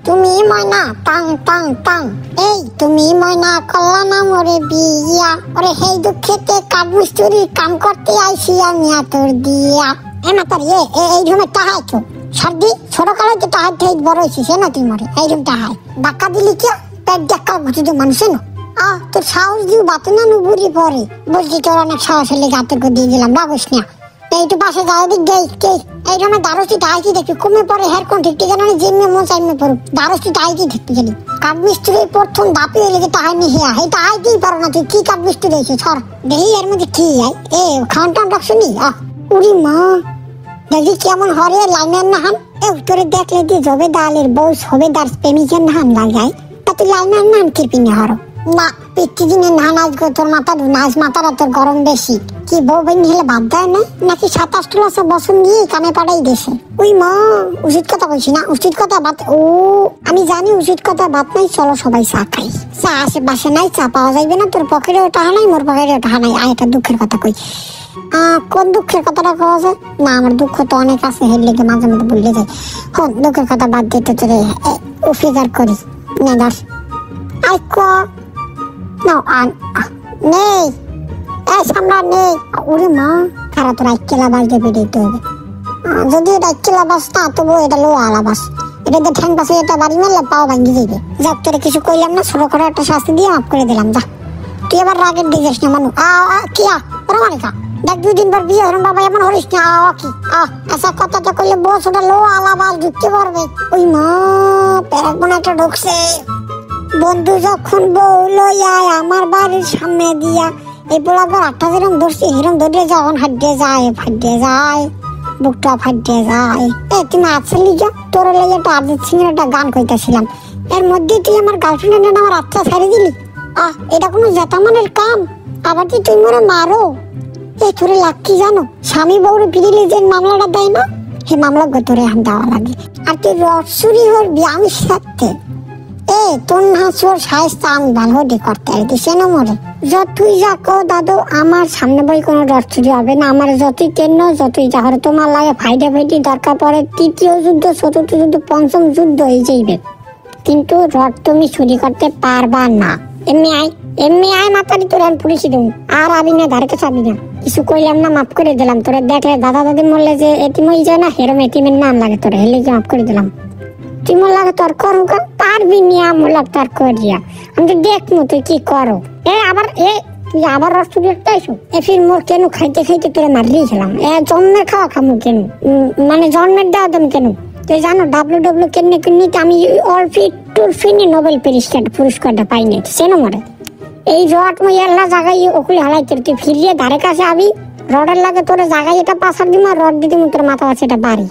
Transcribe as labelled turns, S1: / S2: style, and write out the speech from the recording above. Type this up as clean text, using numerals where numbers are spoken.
S1: তুমি ময়না tongue tongue tongue, এই তুমি ময়না কল্লা না মরে বিয়া, ওরে হেই দুঃখেতে কাঠমিস্ত্রির কাম করতে আইসি আমি আতর দিয়া। এ মাতারি এই রুমে টাহাই তো সর্দি ছোট কালে তো টাহাই ঠাই বড় হয়েছিস না তুই মরে এই রুম টাহাই ধাক্কা দিলি কি পেট দেখা ঘুষি তো মানুষে না। তোর সাহস দিয়ে বাতে না নুবুরি পরে বলছি তোর অনেক সাহস হলে গাতের দিয়ে দিলাম রাগস না। এইটু পাশে যাও দিক গে এই রুমে দারস্তি টাহাইকি দেখি কমে পরে হেয়ার কোন ঠিক ঠিকানা জিমে মন চাইমে পড়ুক দারস্তি টাহাইকি দেখতে গেলি কাঠমিস্ত্রি প্রথম দাপি হইলে যে টাহাই নি হিয়া এই টাহাইতেই পারো না তুই কি কাঠমিস্ত্রি হয়েছে সর দেখি এর মধ্যে কি খান টান রাখছি উড়ি মা দেখি কেমন হরে লাইনের নাহান তোরে দেখলে দিয়ে জবে দালের বউ সবেদার প্রেমিকের নাহান লাগায় তা তুই লাইনের নাহান কিরপিনে হর না পিঠি দিনে নাহান আজকে তোর মাথাটা তোর গরম বেশি কি বউ বইনি হলে বাদ দেয় না নাকি 27 বছর নিয়ে কামে পাড়াই দেশে। ওই মা উচিত কথা বলছি না উচিত কথা বাদ আমি জানি উচিত কথা বাদ নাই চলো সবাই চা খাই চা আশেপাশে নাই চা পাওয়া যাইবে না তোর পকেটেও টাকা নাই মোর পকেটেও টাকা নাই একটা দুঃখের কথা কই কোন দুঃখের কথাটা কওয়া যায় না আমার দুঃখ তো অনেক আছে হের লেগে মাঝে মধ্যে ভুলে যায় হন দুঃখের কথা বাদ দিতে তোরে উফিকার করি না দাস আই ক নেই সামনে নেই ওরে মা খারা তোর আইকেলা বাস দিয়ে দিতে হবে যদি এটা আইকেলা বাস না তবু এটা লো আলা বাস এটা ঠ্যাং পাশে এটা বাড়ি মারলে পাও ভাঙ্গি যাবে যাক তোরে কিছু কইলাম না ছোট করে একটা শাস্তি দিয়ে মাফ করে দিলাম যা তুই এবার রাগের দিয়েছিস না মানু কিয়া ওরা মানিকা দেখ 2 দিন পর বিয়ে হরম বাবা এমন হরিস না কি আচ্ছা কথাটা কইলে বস ওটা লো আলা বাস ঢুকতে পারবে ওই মা প্যারাক মনে একটা ঢুকছে বন্ধু যখন বউ লইয়া আমার বাড়ির সামনে দিয়া এই পোলাবার 8টা যেরকম ধরছি এরকম ধরে যখন ফাটিয়ে যায় বুকটা ফাটিয়ে যায় তুমি আসলি যা তোর লেগে একটা অরিজিৎ সিং এর একটা গান কইতাছিলাম এর মধ্যে তুই আমার গার্লফ্রেন্ডের আমার আচ্ছা ছাড়ি দিলি এটা কোনো জেতামানের কাম আবার কি তুই মরে মারো এই তোরে লাগ কি জানো স্বামী বউরে ফিরিলে যে মামলাটা দেয় না সেই মামলা তোরে হান দেওয়া লাগে আর তুই রসুরি হর আমি সাথে তোর হাসুর সাহেস্তা আমি ভালো করতে আর দিছে না মরে যতই যা কো দাদু আমার সামনে বই কোনো রসুরি হবে না আমার যতই কেন যতই যা হরে তোমার লাগে ফাইটি দরকার পড়ে 3য় যুদ্ধ 4র্থ যুদ্ধ 5ম যুদ্ধ হয়ে যাইবে কিন্তু রড তুমি চুরি করতে পারবা না এমনি আয় মাতারি তোর আমি পুলিশে দেব আর আমি না ধারে কাছে না কিছু কইলাম না মাফ করে দিলাম তোরে দেখলে দাদা দাদি মরলে যে এটিম হয়ে যায় না হেরম এটিমের নাম লাগে তোরে হেলে মাফ করে দিলাম তুই মোর লাগে তোর করু পারবি নিয়া মোলাগ তোর করিয়া আমি তো দেখবো তুই কি করো আবার তুই আবার রসুরি চাইছো ফির মোর কেন খাইতে তোরে মারলেই খেলাম জন্মের খাওয়া খামু কেন মানে জন্মের দেওয়া দাম কেন তুই জানো ডাব্লিউ কেন নিতে আমি অলফিনি নোবেল পুরস্কারটা পাইনি সেন মরে এই রড মই এল্লা জায়গায় ওকুলে হালাইতে তুই ফিরিয়ে ধারে কাছে আবি রডের লাগে তোরে জায়গায় এটা পাশার দিমা রড দিদি তোর মাথা আছে এটা বাড়ি